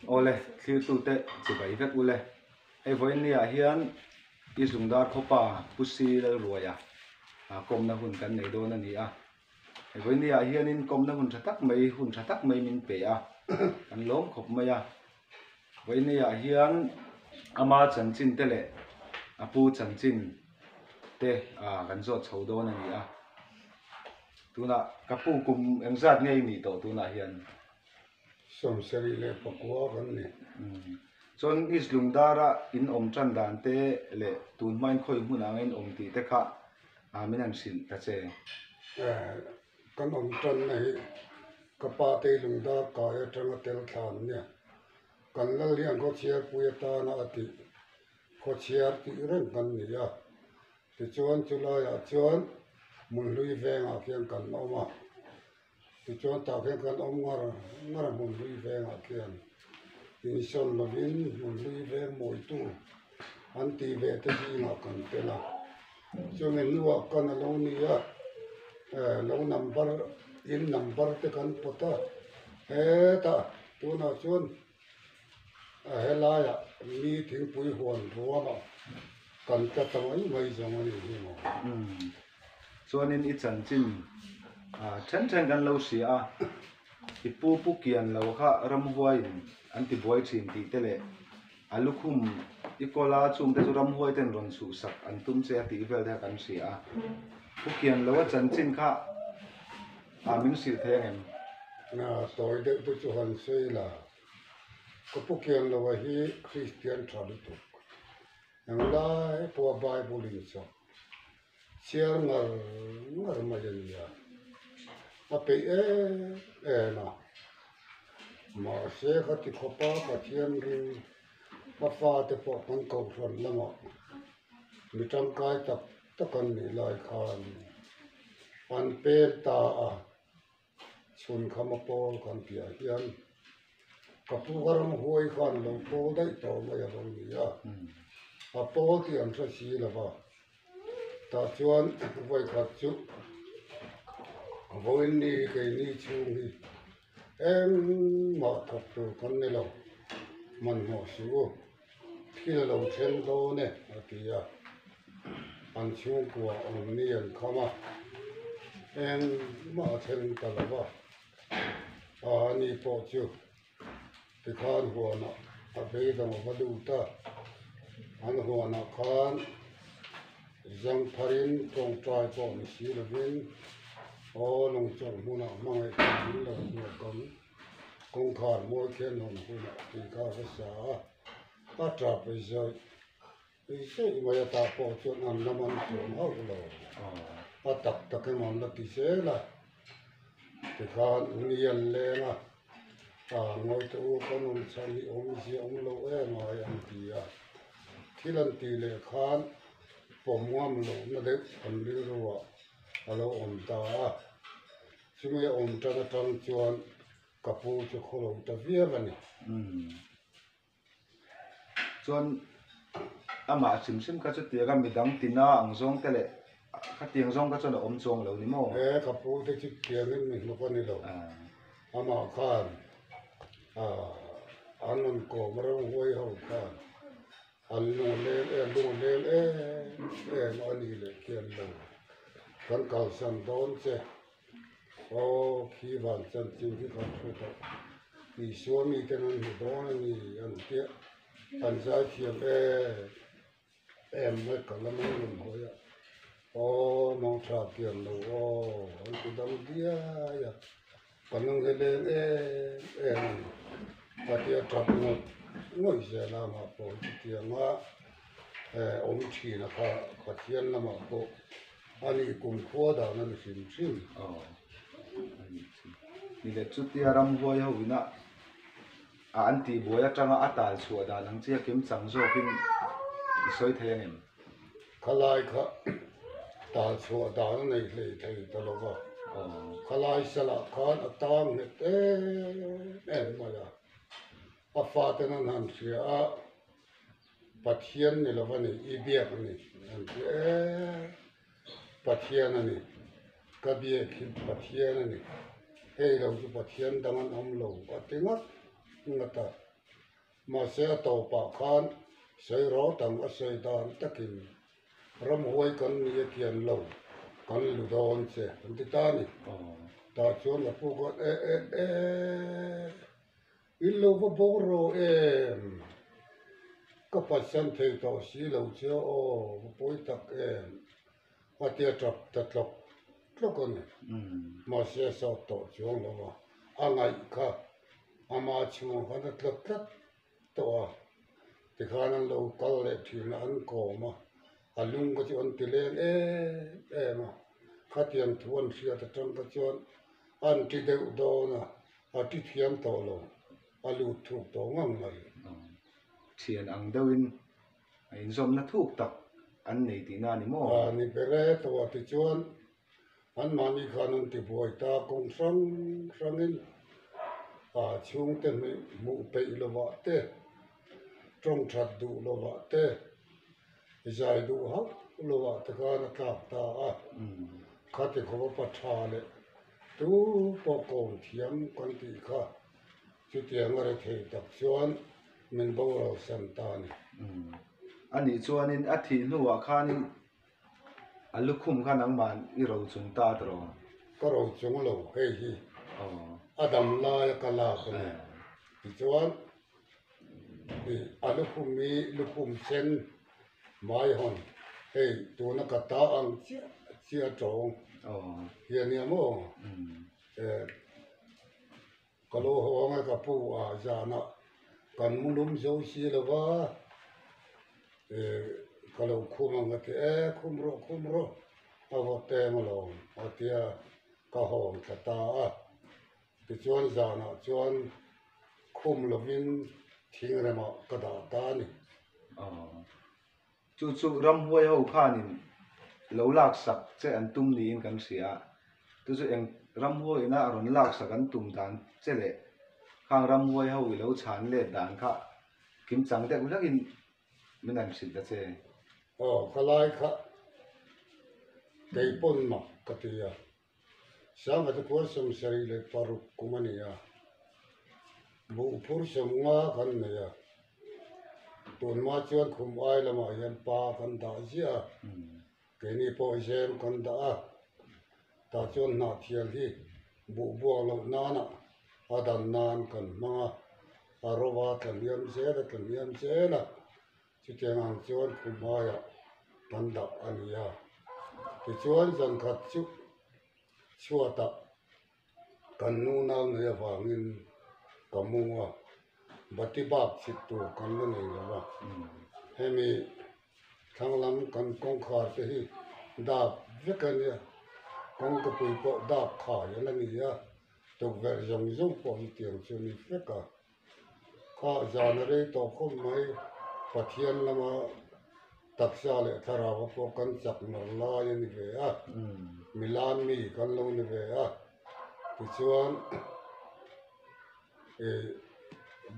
ole thil tu te chi bai vek ule ei voin nia hian E.Lungdar khopa C.Lalruaia kawmna hun kan nei don ani a ei voin nia hian in kawmna hun thatak mai min pe a kan lom khop mai a voin nia hian ama chanchin te le apu chanchin te kan zot chho don ani a tuna kapu kum engzat ngei ni to tuna hian som seri le pakua kan ni chon E.Lungdar in om tran dan te le tun main khoi hmun angin om ti te kha min an sil ta che kan om tran nei kapa te E.Lungdar ka ya tanga tel than ne kan la liang ko chiar puya ta na ati ko chiar ti ren kan ni ya ti chuan chula ya chuan mun lui venga khian kan oma ti chuan ta khian kan om ngar mun lui venga khian in son lovin mun lui veng moi tu an ti ve te hi nga kan te la chuan en nuwa kan lo ni ya lo number te kan pota ta tu na chuan helaya mi thing pui huan ruama kan ta tamai mai zamani hi mo chuan in I chanchin chen kan lo si a ipu kian lo kha Ramhuai an ti buai thin ti te le alukhum ikola chung te chu Ramhuai ten ron su sak an tum che ti vel the kan si a pu kian lo chanchin kha min sil thengem na toy de tu chu han sei la ko pu kian lo hi Christian tradition ang lai po Bible in so chiar ngar ma jan ya ape na ma se khati khopa ka chian ri pa fa te po kan ko ron lama mi tang kai ta kan ni lai khan an pe ta chun khama pol kan pia hian kapu garam huai khan lo pol dai to ma ya lo ni ya a pol ti an sa si la ba ta chuan vai khat chu voin ni ke ni chu hi em ma thok tu kan ne lo man mo su thil lo chen do ne atia an chu kwa on ni an khama em ma chen ta la ba ni po chu ti khan huwa na a be da ma du ta an huwa na khan zang pharin tong trai po ni si la vin long chong huna mangai tin lo ni kam kong khan mo khen hon huna ti ka sa a tra pe zai se ma ya ta po chu nam naman chu ho lo a tak man la ti se la ti khan ni an le na ngoi tu con ông chani ông si ông lo ma yang ti ya thilan ti le khan pomwam lo na de an li ro alo om ta chumi om ta na tang chuan kapu chu kholo ta via vani chuan ama sim ka chu tiaga midang tina ang zong te le ka tiang zong ka chu na om chong lo ni mo kapu te chu tiang ni no pa ni lo ama khan anon ko marang huai ho khan alno le no ni le kian lo kan kal san don che khi van chan chin ki kan thu ta ni so mi te non ni don ni an te an za chiam me ka la mo ho ya mo tra kian lo an ku dam dia ya panung le patia trap no ngoi se la ma po ti ma om chi na kha thian la ma po ani kum kho da na ni sim ni le chu ti Ramhuai ho ina an ti boya tanga atal chu da lang chia kim chang zo kin soi thengem khalai kha ta chu da na nei le thei ta lo ba khalai sala khan atang ne ma ya a fa te na nan sia a pathian ni lo va ni I bia ni an pathian ani ka bia ki pathian ani hei lo chu pathian dangan om lo atingat ngata mà sẽ tàu bạc khan xây rõ tầng ở xây đàn tất kim Ramhuai kan ni kian lo kan lu don che kan ti ta ni ta chuan la pu ko illo vo boro ka pasan thei to si lo che o poi tak atia trap tatlok tlokon ma se so to chuan lo angai kha ama chu han tlok tlak to ti khanan lo kal le thina an ko ma alung ko chuan ti len mà khatian thuan sia ta tang ka chuan an ti deuh dawna a ti thiam to lo alu thuk to ngang ngai thian ang deuhin in zom na thuk tak an nei ti na ni mo ni bere to ti chuan an mani khanan ti boi ta kong sang sangin chung te mu pe lo wa te trong that du lo wa te giải đủ hết lo wa ta ka na ka ta khát thì không có thà lệ tu bỏ cồn thiếm con tị kha chú tiếng ở đây tập xuân mình bao lâu sanh ta này anh ấy chuan in a thi nu wa khan in a lukhum khan ang man I ro chung ta tro có rồi chúng lâu hay hi Adam la ka la ko ne ti chuan thì lukhum sen mai hon hey tu na ka ta ang chia trống hiện nay mo cái lô hoa ngay cái pu giờ na cần muốn lúm dâu xí là va cái lô khum ngay cái khum ro à vợ tem mà lo à tia cái hòm cái ta cái chuan giờ na chuan khum lo vin thing ra mà cái đó ta ni chu Ramhuai ho khan in lo lak sak che an tum ni in kan sia tu chu eng Ramhuai na ron lak sak an tum dan che le khang Ramhuai ho lo chan le dan kha kim chang te ulak in min an sil da che cái lai kha cái pon ma cái tia sáng cái phur sam sari le paruk kumania bu phur sam nga kan ne ya tuần ma chuan khum ai lama hian pa kan da zia ke ni po jem kan da ta chuan na thial hi bu buang lo na na adan nan kan ma arowa kan yam se na chi teng ang chuan khum ai kan da ania ti chuan zan khat chu chuata kan nu na ne wangin kamunga bati bak chit tu kan lo nei lo hemi thanglam kan kong khar te hi da vekan ya kong ka pui po da kha ya la ni ya to ver jong jong po ni tiang chu ni veka kha janare to khom mai pathian lama taksa le thara wa po kan chak mar la ya ni ve a milan mi kan lo ni ve a ti chuan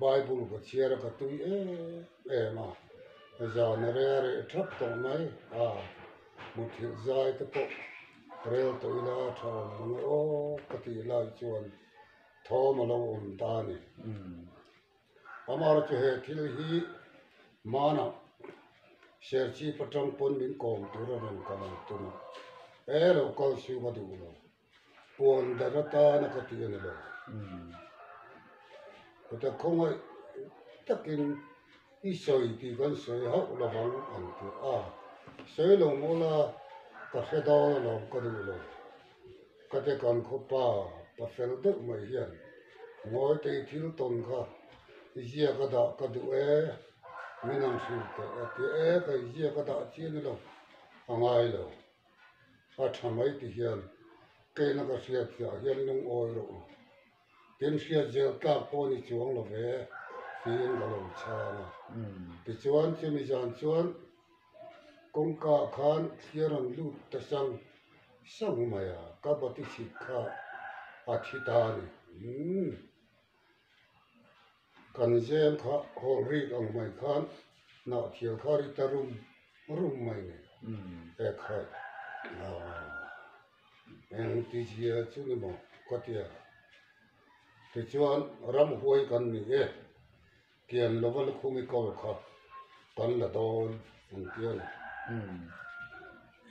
Bible ko chia ra ka tu mà giờ nó re thấp to mai một thiệt dài cái bộ rêu tôi là thầu mà ô cái gì lại chuan thô mà lâu ổn ta này mà ra chơi thil hi mà na share chi patang pon min kom tu ra ran ka tu na lo kal siu ma du lo pon da ra ta na ka ti ne lo ta không ai tất nhiên ít sợi thì con sợi hậu là vắng ăn thì sợi lồng mua là cà phê đỏ là có đủ rồi cái cái con khô pa phèn đất mày hiền ngồi tây thiếu tôn kha gì cái đó cái đủ mình ăn suy cái gì cái đó chỉ là ai rồi tham mấy thì hiền cái nó cái sợi hiền nung oi rồi tiền sợi giờ ta po ni chuang lo về phiên là lâu cha mà thì chuan chứ mi dàn chuan công ca khan kia rằng lút ta sang mày các bác sĩ kha thi ta này cần xem kha hồ ri ông mày khan nọ thiểu kha ri ta rum mày này khai em tí chia chứ nó mà có tiền thì chuan Ramhuai kan ni kian level khumi ko kha kan la don an kian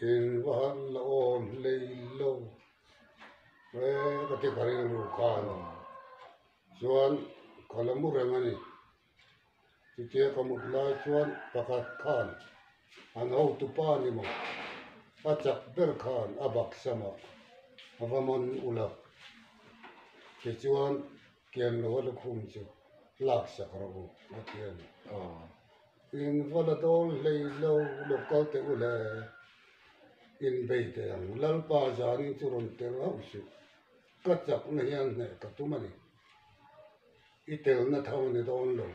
in van la om lei lo we ka ti karin ru khan chuan kalamu rangani ti te kamut la chuan pakat khan an ho tu pa ni mo achak ber khan abak sama avaman ula ke chuan kian level khum chu lak sakrabu atian in valadol lei lo lokal te ule in beite ang lalpa jani churun te hausu kachak na hian ne katumani itel na thawni don lo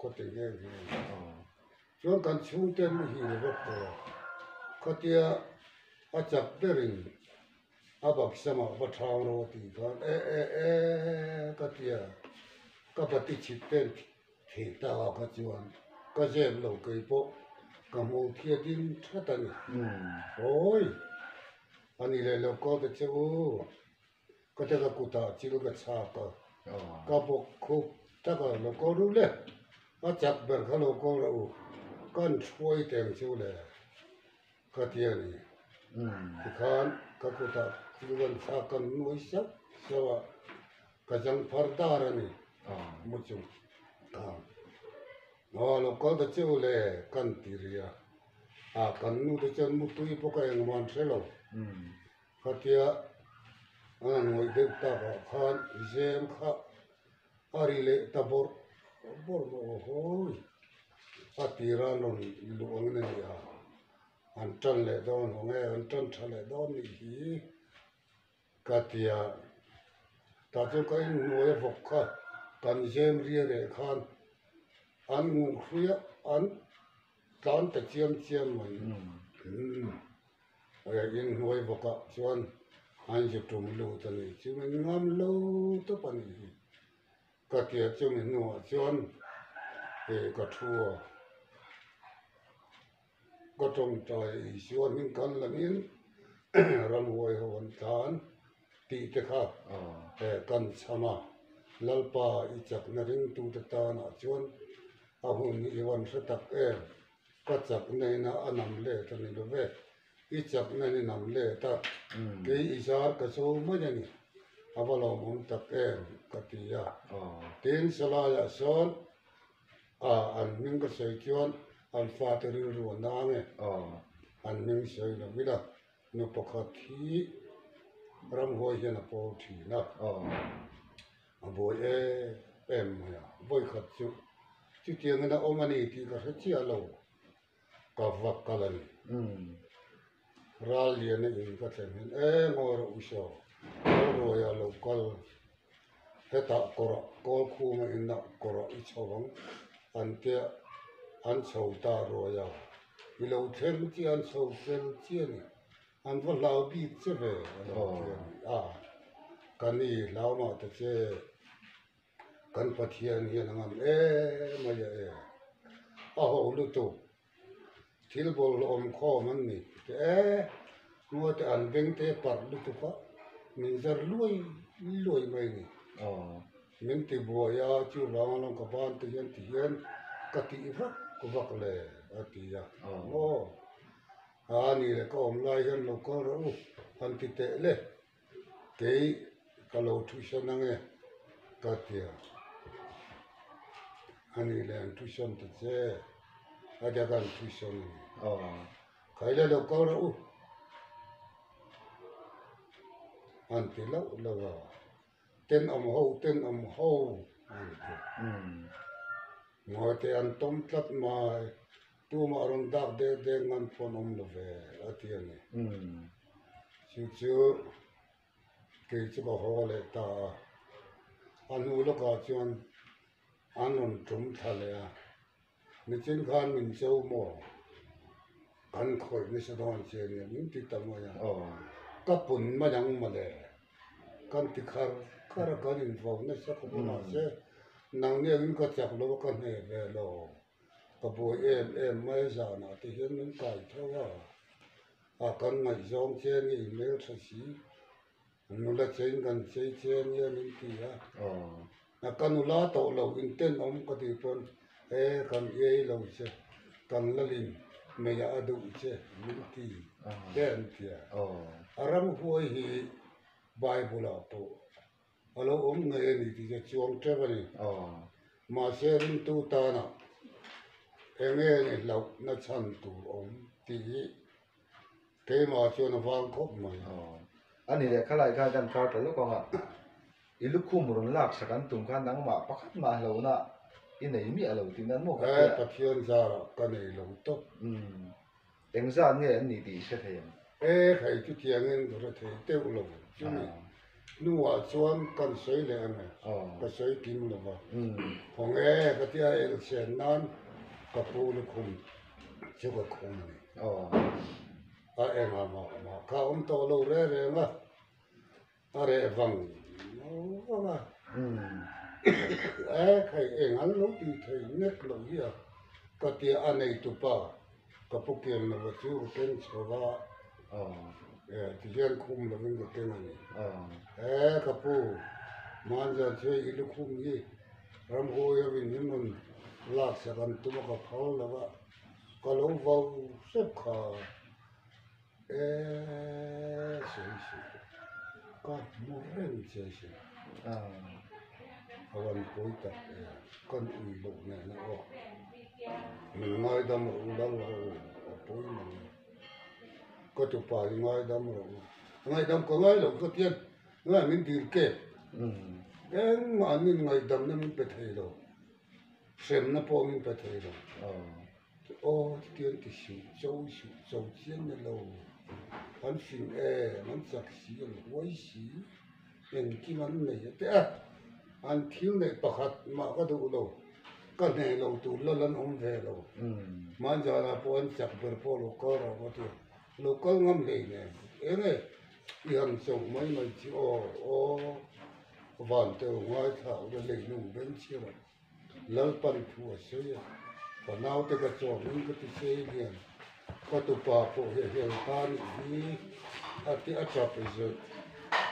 ko te ge chuan kan chung ten hi le to khatia achak berin abak sama va thaw ro ti kan katia ka pati chitten thi ta ka chuan ka jem lo kai po ka mo thia din thatani oi ani le lo ko te chu ka te ka kuta chiru ka cha ka bo khu ta ka lo ko ru le a chak ber kha lo ko ro kan choi tem chu le ka tia ni ti khan ka kuta chiru kan cha kan noi sa sawa ka jang phar dar ani mu chu nó lo có được chiều lệ căn tì ria căn nu được chân mu tui po cái ngon thế lo khát tia ngồi được ta vào khan jem kha ari lệ ta bor bor mo hoi tira lon luang ne ya an chân lệ don nghe an chân chân lệ don ni hi khát tia ta cho cái nuôi vọc kha căn jem ria lệ khan an ngu khuya an tan ta chiam mai in nuôi vaka chuan an ju tum lu ta ni chu min ngam lo to pa ni ka tia chu min no chuan ka thua ka tong tai chuan min kan la min Ramhuai hon tan ti te kha kan chama lalpa I chak na ring tu ta na chuan ahun iwan satak kachak nei na anam le tani lo ve ichak na ni nam le ta ke isar ka so ma ni avalo mum tak katia tin salaya son an ming ka sei chuan an fa te ru ru na nge an ming sei lo vila no pakhat hi Ramhuai hian a po thi na aboi ya voi khat chu chu tiang na omani ti ka chi alo ka vak kalan ral lian in ka chen ngor uso ro ya local heta kora kol khu ma in na kora I chawang an te an chau ta ro ya I lo them chi an chau sel chi ni an va lau bi che ve kani lau ma te che kan pathian hian angam ma ya ho lu tu thil bol om kho man ni nuo te an beng te par lu tu pa min zar luai mai ni min ti bo ya chu rang long ka ban te hian ka ti va ko vak le ati ya ani le ko om lai hian lo ko ro an ti te le ke ka lo thu san nge ka tia ani le an thu san te che ada kan thu san kai le lo ko ro an ti lo ten am ho ngồi te an tom tlat mai tu ma ron dak de ngan phon om lo ve atian ni chu ke chu ko ho le ta anu lo ka chuan an on tum thale ni chin khan min cheu mo kan khoi ni sa don che ni min ti ta mo ya ka pun ma yang ma le kan ti khar kan in vo na sa ko ma se nang ne in ka chak lo ka ne ve lo ka bo mai za na ti hian min kai thawa kan ngai zong che ni email tha si nu la chen kan che ni min ti ya na kanula to lo inten ka ti pon kan lo che kan lalim me ya adu che multi den tia Ramhuai hi Bible to alo ngai ni ti chuang travel ma sharing tu ta na enge ni lo na chan tu ti ke ma chuan wang khop mai anh này khá lại cái gần cao tới lúc con ạ ilu khum run lak sakan tum khan nang ma pakhat ma lo na in nei mi alo tin an mo ka pathian za ka nei lo to eng za nge an ni ti se thei khai chu tiang en ro the te lo chu ni nu wa chuan kan sei le an ka sei kim lo ba hong ka tia el chen nan ka pu lu khum chu ka khum ni ma ka to lo re ma are vang khai anh lúc đi thấy nét lo gì cái tia anh ấy tụ ba cái bức kiến là vật chú cái số ba thì dân khum là những cái tên này cái bố mang ra chơi ít khum gì Ramhuai mình những mình lạc sẽ còn tụ một cái pháo là vậy cái lỗ vào xếp cả cái mua rèn chơi awan poita kan ulo na na ngai dam ro dal ro poi na ko tu pa ngai dam ko ngai lo ko tien ngai min dir ke en ma min ngai dam na min pe thei lo sem na po min pe thei lo o tien ti shu chien na lo an sin man sak si lo wai si en ki man nei te anh thiếu này bạc mà có đủ đâu cái này lâu tu lâu lắm về đâu mà giờ là bọn chặt bờ phố lô có rồi có thể lô có ngâm lệ này em này hàng sông mấy chỉ vạn tờ ngoài thảo để lệ nung bên chiều lâu pan thua sấy và nào tới cái chỗ mình có thể xây liền có tụ bà phố hiện pan đi thì ở chợ bây giờ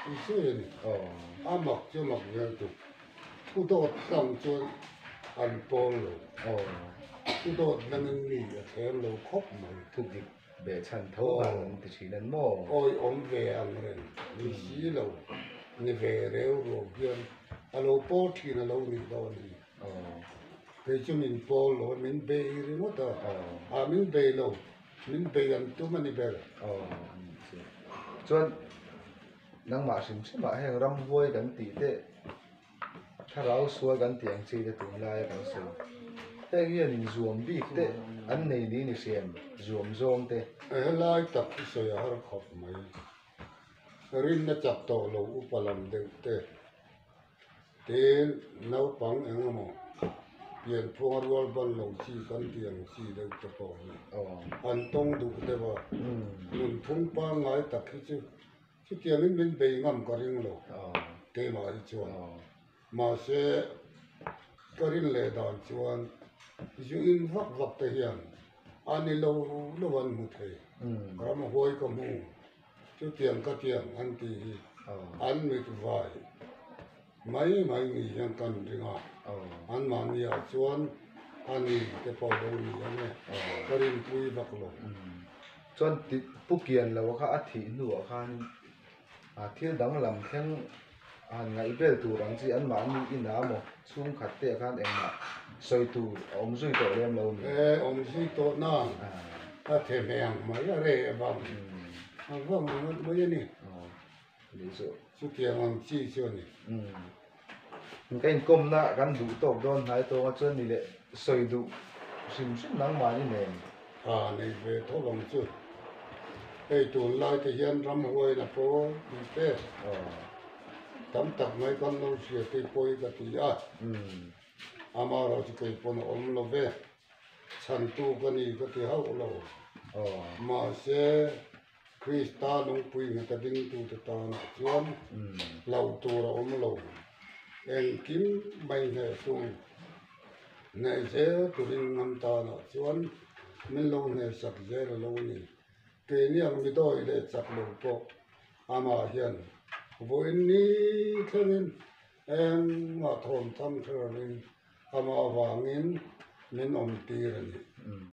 đi xây này mặc cho mặc về tụ thu đốt xong cho ăn bò rồi thu đốt năng nghỉ thêm lâu khóc mà thu dịp về chân thấu ăn thì chỉ nên mò ôi ông về ăn rồi đi xí lâu đi về réo rồi kia alo bò thì là lâu nghỉ đó đi cái chỗ mình bò rồi mình về rồi mất rồi mình về lâu mình về ăn tụi mình đi về cho năng mà sim mà hay Ramhuai gần tí thếถ้าเราสวยกันเตียงซีจะตุ่มลายกันสิแต่เงี้ยนี่รวมบีกเตะอันนี้นี่เสียมรวมโจมเตะลายตักสวยหาขอบไหมรินน่ะจับโตโลอุปลัมเดเตะเตนาวปังเองมั้งเปลี่ยนพวงรัวบันลงซีกันเตียงซีเดตะปองอันต้องดูเตะว่านุ่นพุ่งปังไงตักที่เตียงมันเบยงามกระริงโลเตะมาอีจวนmà sẽ có đến lễ đàn chuan dù in vắt thể hiện anh ấy lâu vẫn một thể Ramhuai có mu chú tiền cái tiền anh thì anh mới vài mấy người hiện cần đi ngọ anh mà nhiều chuan anh ấy cái bao lâu như này có đến vui vắt luôn chuan bút kiền là cái thị nửa khan thiên đẳng làm thiên ngày bel tu rang chi an ma ni in na mo chung khat te khan eng na soi tu om zui to lem lo ni om zui to na the meng mai re bang vang mo ni ni so chu tiang ang chi chu ni cái công na kan du to don hai to nga chuan ni le soi du sim nang ma ni ne nei ve tho bang chu ei tu lai te hian Ramhuai na po ni te tắm tập mấy con lâu xìa cây bôi cả thì ama rồi chỉ cây bôi ôm lâu về sản tu cái này cái thì hậu lâu mà sẽ Krista nông bùi người ta đinh tu ta nọ chuan lâu tu là ôm lâu em kiếm bay này tu này sẽ tu đinh ngâm ta nọ chuan mình lâu này sạch dễ là lâu này cái này mình đôi để sạch lâu po ama hiền với ní thế nên em mà thôn thăm thờ mình ama vangin min om tir ni